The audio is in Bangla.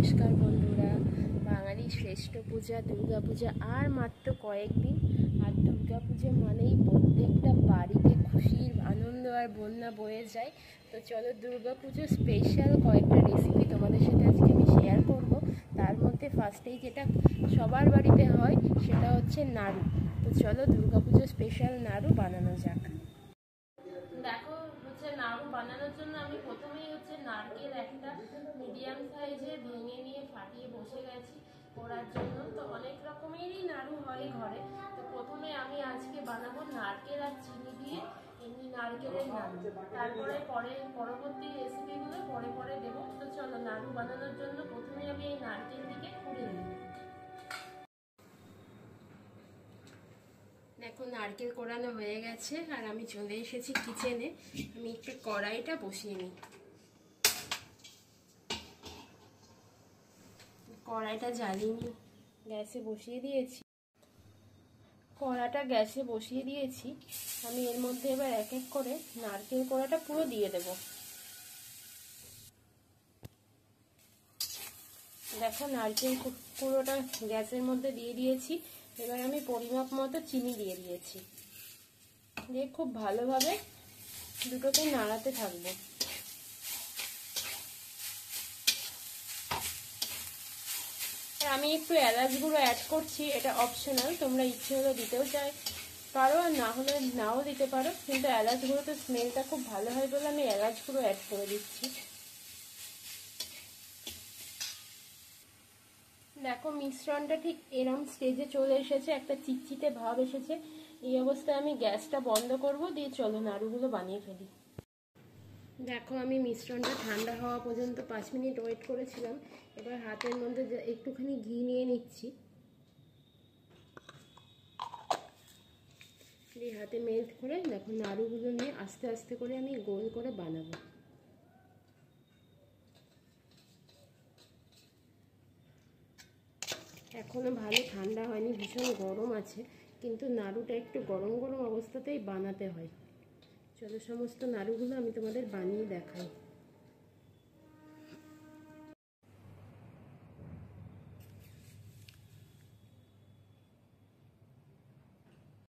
নমস্কার বন্ধুরা। বাঙালি শ্রেষ্ঠ পূজা দুর্গাপূজা আর মাত্র কয়েকদিন। আর দুর্গাপূজা মানেই প্রত্যেকটা বাড়িতে খুশির আনন্দ আর বন্যা বয়ে যায়। তো চলো দুর্গাপুজোর স্পেশাল কয়েকটা রেসিপি তোমাদের সাথে আজকে আমি শেয়ার করব। তার মধ্যে ফার্স্টেই যেটা সবার বাড়িতে হয় সেটা হচ্ছে নাড়ু। তো চলো দুর্গাপুজোর স্পেশাল নাড়ু বানানো যাক। দেখো নাড়ু বানানোর জন্য আমি প্রথমেই নারকেল একটা মিডিয়াম সাইজে ভেঙে নিয়ে ফাটিয়ে বসে গেছি করার জন্য। তো অনেক রকমেরই নাড়ু হয় ঘরে। তো প্রথমে আমি আজকে বানাবো নারকেল আর চিনি দিয়ে এমনি নারকেলের নাড়ু। তারপরে পরবর্তী রেসিপিগুলো পরে দেবো। তো চলো নাড়ু বানানোর জন্য প্রথমে আমি এই নারকেলটিকে কুড়ে নিই। দেখো নারকেল কোড়ানো হয়ে গেছে আর আমি চলে এসেছি কিচেনে। আমি একটু কড়াইটা বসিয়ে নিই। কড়াইটা জ্বালিয়ে নিই, গ্যাসে বসিয়ে দিয়েছি। কড়াটা গ্যাসে বসিয়ে দিয়েছি। আমি এর মধ্যে এবার এক এক করে নারকেল কোড়াটা পুরো দিয়ে দেব। দেখো নারকেল পুরোটা গ্যাসের মধ্যে দিয়ে দিয়েছি। এবার আমি পরিমাপ মতো চিনি দিয়ে দিয়েছি, দিয়ে খুব ভালোভাবে দুটোকে নাড়াতে থাকবো। আমি একটু এলাচ গুঁড়ো অ্যাড করছি, এটা অপশনাল, তোমরা ইচ্ছে হলে দিতেও পারো আর না হলে নাও দিতে পারো, কিন্তু এলাচ গুঁড়োতে স্মেলটা খুব ভালো হয় বলে আমি এলাচ গুঁড়ো অ্যাড করে দিচ্ছি। দেখো মিশ্রণটা ঠিক এরম স্টেজে চলে এসেছে, একটা চিটচিটে ভাব এসেছে। এই অবস্থায় আমি গ্যাসটা বন্ধ করব, দিয়ে চলো নাড়ুগুলো বানিয়ে ফেলি। দেখো আমি মিশ্রণটা ঠান্ডা হওয়া পর্যন্ত 5 মিনিট ওয়েট করেছিলাম। এবার হাতের মধ্যে একটুখানি ঘি নিয়ে নিচ্ছি, দিয়ে হাতে মেল্ট করে দেখো নাড়ুগুলো নিয়ে আস্তে আস্তে করে আমি গোল করে বানাবো। এখনো ভালো ঠান্ডা হয়নি, ভীষণ গরম আছে, কিন্তু নাড়ুটা একটু গরম গরম অবস্থাতেই বানাতে হয়। চলো সমস্ত নাড়ুগুলো আমি তোমাদের বানিয়ে দেখাই।